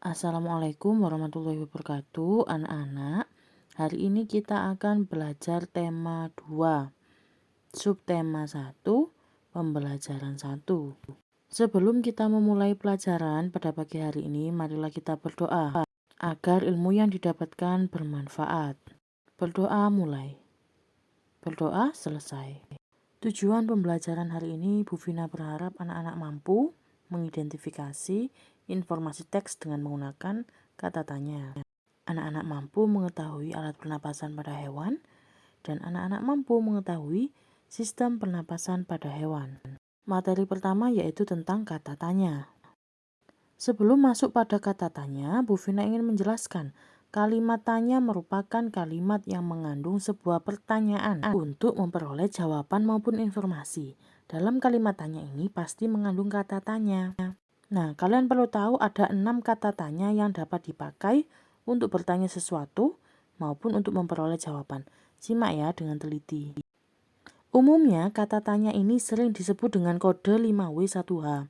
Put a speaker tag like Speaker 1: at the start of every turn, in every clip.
Speaker 1: Assalamualaikum warahmatullahi wabarakatuh, anak-anak. Hari ini kita akan belajar tema 2, subtema 1, pembelajaran 1. Sebelum kita memulai pelajaran pada pagi hari ini, marilah kita berdoa agar ilmu yang didapatkan bermanfaat. Berdoa mulai. Berdoa selesai. Tujuan pembelajaran hari ini, Bu Vina berharap anak-anak mampu mengidentifikasi informasi teks dengan menggunakan kata tanya. Anak-anak mampu mengetahui alat pernapasan pada hewan, dan anak-anak mampu mengetahui sistem pernapasan pada hewan. Materi pertama yaitu tentang kata tanya. Sebelum masuk pada kata tanya, Bu Vina ingin menjelaskan kalimat tanya merupakan kalimat yang mengandung sebuah pertanyaan untuk memperoleh jawaban maupun informasi. Dalam kalimat tanya ini pasti mengandung kata tanya. Nah, kalian perlu tahu ada 6 kata tanya yang dapat dipakai untuk bertanya sesuatu maupun untuk memperoleh jawaban. Simak ya dengan teliti. Umumnya, kata tanya ini sering disebut dengan kode 5W1H.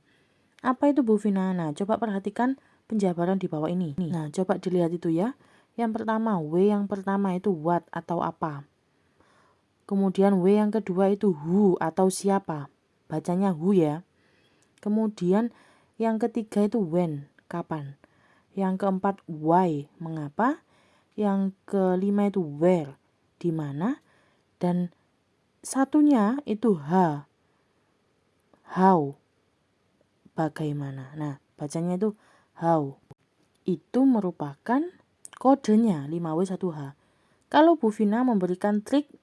Speaker 1: Apa itu Bu Vina? Nah, coba perhatikan penjabaran di bawah ini. Nah, coba dilihat itu ya. Yang pertama, W yang pertama itu what atau apa. Kemudian W yang kedua itu who atau siapa. Bacanya who ya. Kemudian yang ketiga itu when, kapan. Yang keempat why, mengapa. Yang kelima itu where, di mana. Dan satunya itu how, bagaimana. Nah, bacanya itu how. Itu merupakan kodenya 5W1H. Kalau Bu Vina memberikan trik,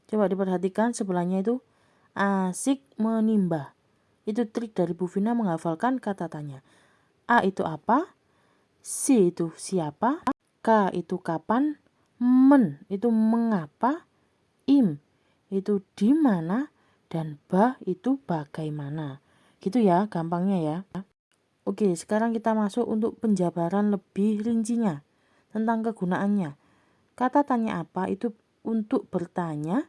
Speaker 1: coba diperhatikan sebelahnya itu asik menimbah. Itu trik dari Bu Vina menghafalkan kata tanya. A itu apa, C itu siapa, K itu kapan, men itu mengapa, im itu di mana, dan bah itu bagaimana. Gitu ya gampangnya ya. Oke, sekarang kita masuk untuk penjabaran lebih rincinya tentang kegunaannya. Kata tanya apa itu untuk bertanya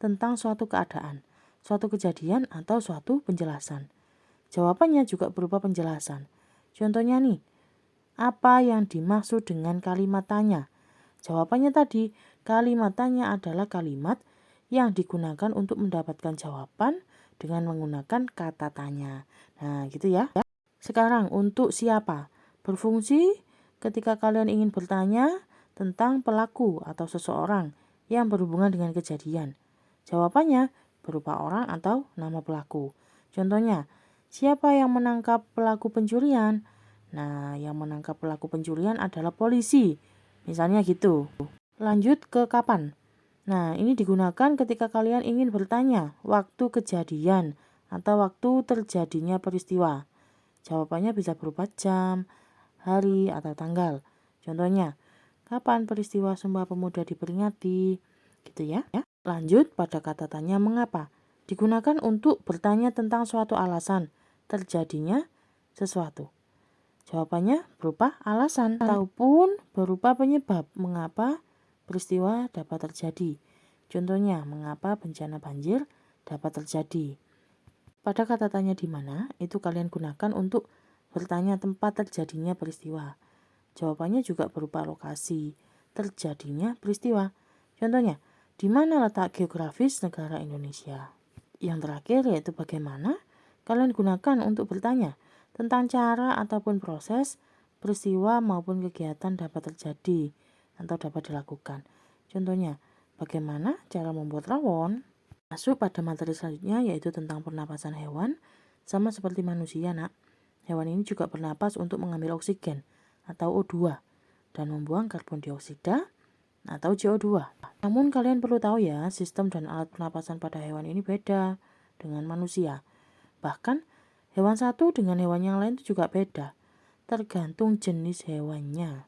Speaker 1: tentang suatu keadaan, suatu kejadian, atau suatu penjelasan. Jawabannya juga berupa penjelasan. Contohnya nih, apa yang dimaksud dengan kalimat tanya? Jawabannya tadi, kalimat tanya adalah kalimat yang digunakan untuk mendapatkan jawaban dengan menggunakan kata tanya. Nah, gitu ya. Sekarang untuk siapa? Berfungsi ketika kalian ingin bertanya tentang pelaku atau seseorang yang berhubungan dengan kejadian. Jawabannya berupa orang atau nama pelaku. Contohnya, siapa yang menangkap pelaku pencurian? Nah, yang menangkap pelaku pencurian adalah polisi. Misalnya gitu. Lanjut ke kapan. Nah, ini digunakan ketika kalian ingin bertanya waktu kejadian atau waktu terjadinya peristiwa. Jawabannya bisa berupa jam, hari, atau tanggal. Contohnya, kapan peristiwa Sumpah Pemuda diperingati? Gitu ya. Lanjut pada kata tanya mengapa. Digunakan untuk bertanya tentang suatu alasan terjadinya sesuatu. Jawabannya berupa alasan ataupun berupa penyebab mengapa peristiwa dapat terjadi. Contohnya, mengapa bencana banjir dapat terjadi. Pada kata tanya di mana, itu kalian gunakan untuk bertanya tempat terjadinya peristiwa. Jawabannya juga berupa lokasi terjadinya peristiwa. Contohnya, di mana letak geografis negara Indonesia? Yang terakhir yaitu bagaimana kalian gunakan untuk bertanya tentang cara ataupun proses peristiwa maupun kegiatan dapat terjadi atau dapat dilakukan. Contohnya, bagaimana cara membuat rawon? Masuk pada materi selanjutnya yaitu tentang pernapasan hewan. Sama seperti manusia, nak. Hewan ini juga bernapas untuk mengambil oksigen atau O2 dan membuang karbon dioksida atau CO2. Namun kalian perlu tahu ya, sistem dan alat pernapasan pada hewan ini beda dengan manusia. Bahkan hewan satu dengan hewan yang lain itu juga beda, tergantung jenis hewannya.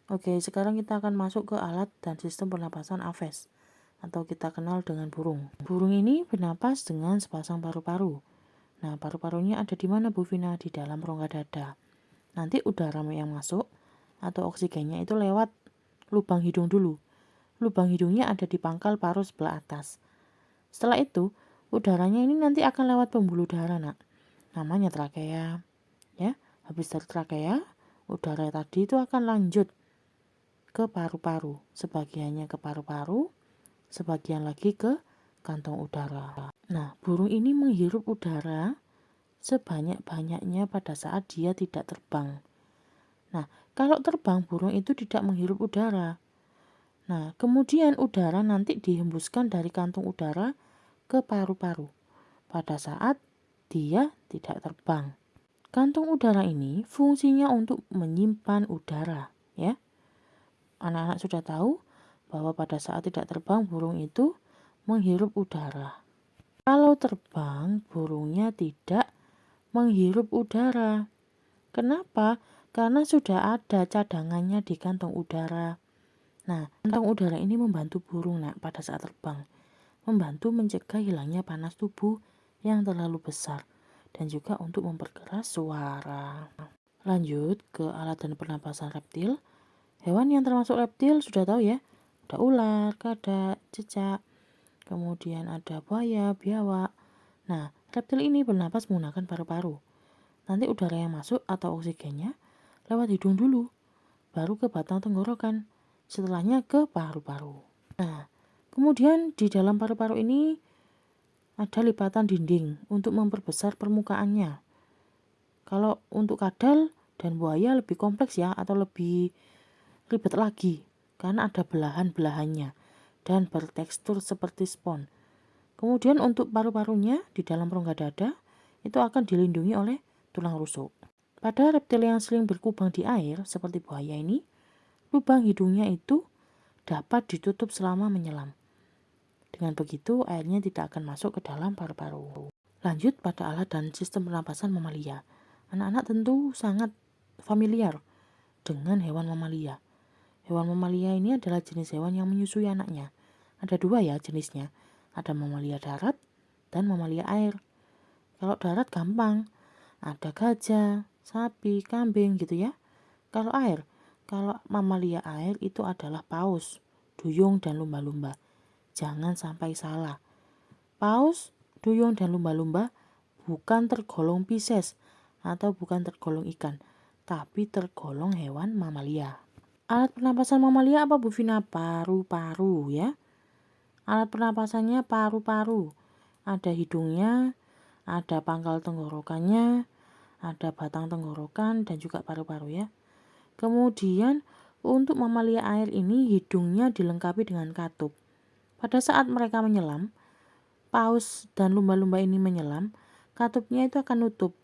Speaker 1: Oke, sekarang kita akan masuk ke alat dan sistem pernapasan aves atau kita kenal dengan burung. Burung ini bernapas dengan sepasang paru-paru. Nah, paru-parunya ada di mana Bu Vina? Di dalam rongga dada. Nanti udara yang masuk atau oksigennya itu lewat lubang hidung dulu. Lubang hidungnya ada di pangkal paru sebelah atas. Setelah itu, udaranya ini nanti akan lewat pembuluh darah, nak. Namanya trakea. Ya, habis dari trakea, udara tadi itu akan lanjut ke paru-paru. Sebagiannya ke paru-paru, sebagian lagi ke kantong udara. Nah, burung ini menghirup udara sebanyak-banyaknya pada saat dia tidak terbang. Nah, kalau terbang burung itu tidak menghirup udara. Nah, kemudian udara nanti dihembuskan dari kantung udara ke paru-paru pada saat dia tidak terbang. Kantung udara ini fungsinya untuk menyimpan udara, ya. Anak-anak sudah tahu bahwa pada saat tidak terbang burung itu menghirup udara. Kalau terbang burungnya tidak menghirup udara. Kenapa? Karena sudah ada cadangannya di kantong udara. Nah, kantong udara ini membantu burung pada saat terbang. Membantu mencegah hilangnya panas tubuh yang terlalu besar. Dan juga untuk memperkeras suara. Lanjut ke alat dan pernapasan reptil. Hewan yang termasuk reptil sudah tahu ya. Ada ular, kadak, cecak. Kemudian ada buaya, biawak. Nah, reptil ini bernapas menggunakan paru-paru. Nanti udara yang masuk atau oksigennya lewat hidung dulu, baru ke batang tenggorokan, setelahnya ke paru-paru. Nah, kemudian di dalam paru-paru ini ada lipatan dinding untuk memperbesar permukaannya. Kalau untuk kadal dan buaya lebih kompleks ya, atau lebih ribet lagi, karena ada belahan-belahannya dan bertekstur seperti spons. Kemudian untuk paru-parunya di dalam rongga dada itu akan dilindungi oleh tulang rusuk. Pada reptil yang sering berkubang di air seperti buaya ini, lubang hidungnya itu dapat ditutup selama menyelam. Dengan begitu airnya tidak akan masuk ke dalam paru-paru. Lanjut pada alat dan sistem pernapasan mamalia. Anak-anak tentu sangat familiar dengan hewan mamalia. Hewan mamalia ini adalah jenis hewan yang menyusui anaknya. Ada dua ya jenisnya. Ada mamalia darat dan mamalia air. Kalau darat gampang. Ada gajah, sapi, kambing gitu ya. Kalau air, kalau mamalia air itu adalah paus, duyung dan lumba-lumba. Jangan sampai salah. Paus, duyung dan lumba-lumba bukan tergolong Pisces atau bukan tergolong ikan, tapi tergolong hewan mamalia. Alat pernapasan mamalia apa Bu Vina? Paru-paru ya. Alat pernapasannya paru-paru. Ada hidungnya, ada pangkal tenggorokannya, ada batang tenggorokan dan juga paru-paru ya. Kemudian untuk mamalia air ini hidungnya dilengkapi dengan katup. Pada saat mereka menyelam, paus dan lumba-lumba ini menyelam, katupnya itu akan nutup.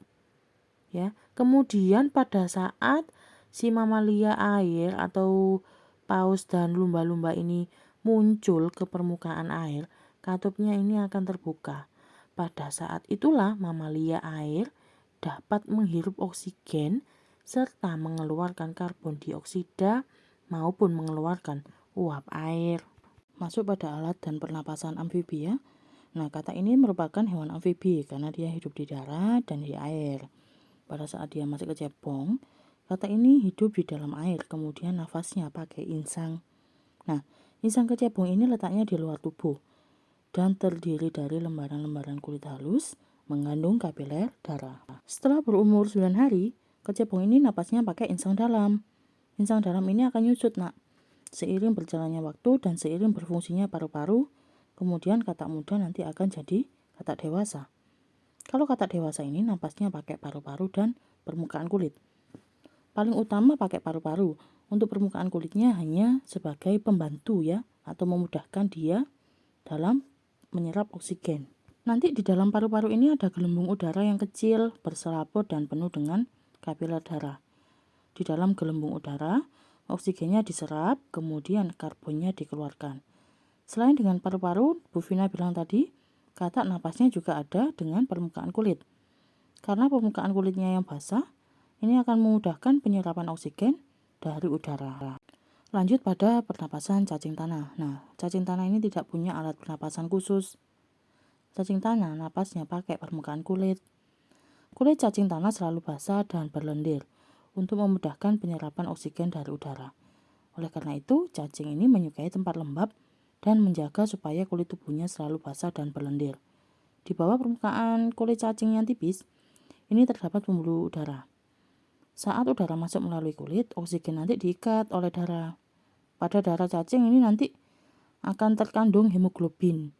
Speaker 1: Ya. Kemudian pada saat si mamalia air atau paus dan lumba-lumba ini muncul ke permukaan air, katupnya ini akan terbuka. Pada saat itulah mamalia air dapat menghirup oksigen serta mengeluarkan karbon dioksida maupun mengeluarkan uap air. Masuk pada alat dan pernapasan amfibi ya. Nah, kata ini merupakan hewan amfibi karena dia hidup di darat dan di air. Pada saat dia masih kecebong, kata ini hidup di dalam air, kemudian nafasnya pakai insang. Nah, insang kecebong ini letaknya di luar tubuh dan terdiri dari lembaran-lembaran kulit halus mengandung kapiler darah. Setelah berumur 9 hari, kecebong ini napasnya pakai insang dalam. Insang dalam ini akan nyusut seiring berjalannya waktu dan seiring berfungsinya paru-paru, kemudian katak muda nanti akan jadi katak dewasa. Kalau katak dewasa ini napasnya pakai paru-paru dan permukaan kulit. Paling utama pakai paru-paru. Untuk permukaan kulitnya hanya sebagai pembantu ya, atau memudahkan dia dalam menyerap oksigen. Nanti di dalam paru-paru ini ada gelembung udara yang kecil, berselaput dan penuh dengan kapiler darah. Di dalam gelembung udara, oksigennya diserap, kemudian karbonnya dikeluarkan. Selain dengan paru-paru, Bu Vina bilang tadi, katak napasnya juga ada dengan permukaan kulit. Karena permukaan kulitnya yang basah, ini akan memudahkan penyerapan oksigen dari udara. Lanjut pada pernapasan cacing tanah. Nah, cacing tanah ini tidak punya alat pernapasan khusus. Cacing tanah napasnya pakai permukaan kulit. Kulit cacing tanah selalu basah dan berlendir untuk memudahkan penyerapan oksigen dari udara. Oleh karena itu, cacing ini menyukai tempat lembab dan menjaga supaya kulit tubuhnya selalu basah dan berlendir. Di bawah permukaan kulit cacing yang tipis, ini terdapat pembuluh udara. Saat udara masuk melalui kulit, oksigen nanti diikat oleh darah. Pada darah cacing ini nanti akan terkandung hemoglobin,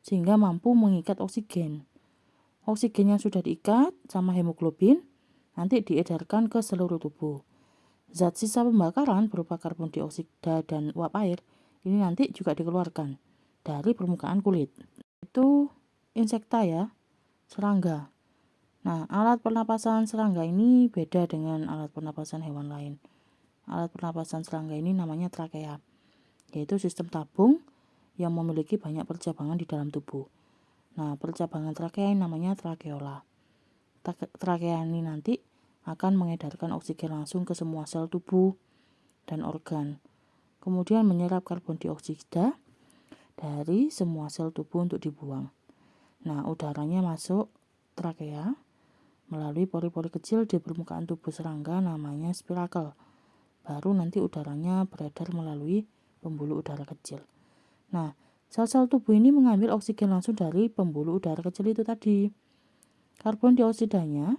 Speaker 1: sehingga mampu mengikat oksigen. Oksigen yang sudah diikat sama hemoglobin nanti diedarkan ke seluruh tubuh. Zat sisa pembakaran berupa karbon dioksida dan uap air ini nanti juga dikeluarkan dari permukaan kulit. Itu insekta ya, serangga. Nah, alat pernapasan serangga ini beda dengan alat pernapasan hewan lain. Alat pernapasan serangga ini namanya trakea, yaitu sistem tabung yang memiliki banyak percabangan di dalam tubuh. Nah, percabangan trakea ini namanya trakeola. Trakea ini nanti akan mengedarkan oksigen langsung ke semua sel tubuh dan organ. Kemudian menyerap karbon dioksida dari semua sel tubuh untuk dibuang. Nah, udaranya masuk trakea melalui pori-pori kecil di permukaan tubuh serangga namanya spirakel. Baru nanti udaranya beredar melalui pembuluh udara kecil. Nah, sel-sel tubuh ini mengambil oksigen langsung dari pembuluh udara kecil itu tadi. Karbon dioksidanya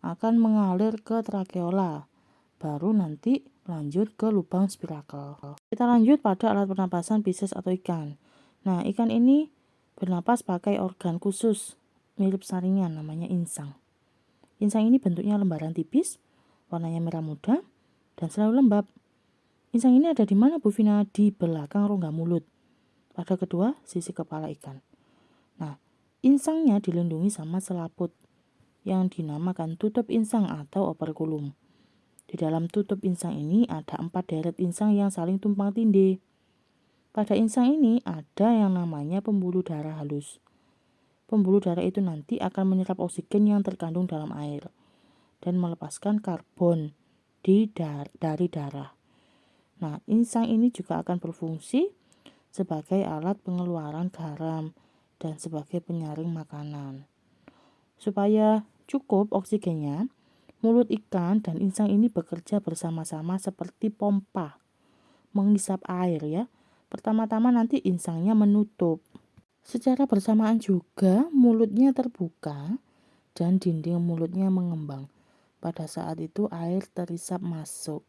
Speaker 1: akan mengalir ke trakeola, baru nanti lanjut ke lubang spirakel. Kita lanjut pada alat pernapasan Pisces atau ikan. Nah, ikan ini bernapas pakai organ khusus mirip saringan namanya insang. Insang ini bentuknya lembaran tipis, warnanya merah muda, dan selalu lembab. Insang ini ada di mana, Bu Vina? Di belakang rongga mulut, pada kedua sisi kepala ikan. Nah, insangnya dilindungi sama selaput yang dinamakan tutup insang atau operculum. Di dalam tutup insang ini ada 4 deret insang yang saling tumpang tindih. Pada insang ini ada yang namanya pembuluh darah halus. Pembuluh darah itu nanti akan menyerap oksigen yang terkandung dalam air dan melepaskan karbon dari darah. Nah, insang ini juga akan berfungsi sebagai alat pengeluaran garam dan sebagai penyaring makanan. Supaya cukup oksigennya, mulut ikan dan insang ini bekerja bersama-sama seperti pompa, mengisap air ya. Pertama-tama nanti insangnya menutup. Secara bersamaan juga mulutnya terbuka dan dinding mulutnya mengembang. Pada saat itu air terisap masuk.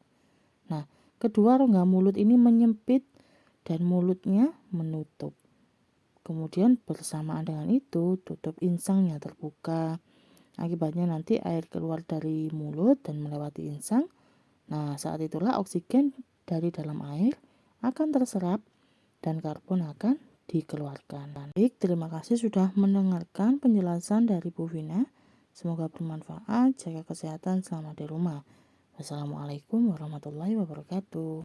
Speaker 1: Nah, kedua rongga mulut ini menyempit dan mulutnya menutup. Kemudian bersamaan dengan itu tutup insangnya terbuka. Akibatnya nanti air keluar dari mulut dan melewati insang. Nah, saat itulah oksigen dari dalam air akan terserap dan karbon akan dikeluarkan. Baik, terima kasih sudah mendengarkan penjelasan dari Bu Vina. Semoga bermanfaat. Jaga kesehatan, selamat di rumah. Wassalamualaikum warahmatullahi wabarakatuh.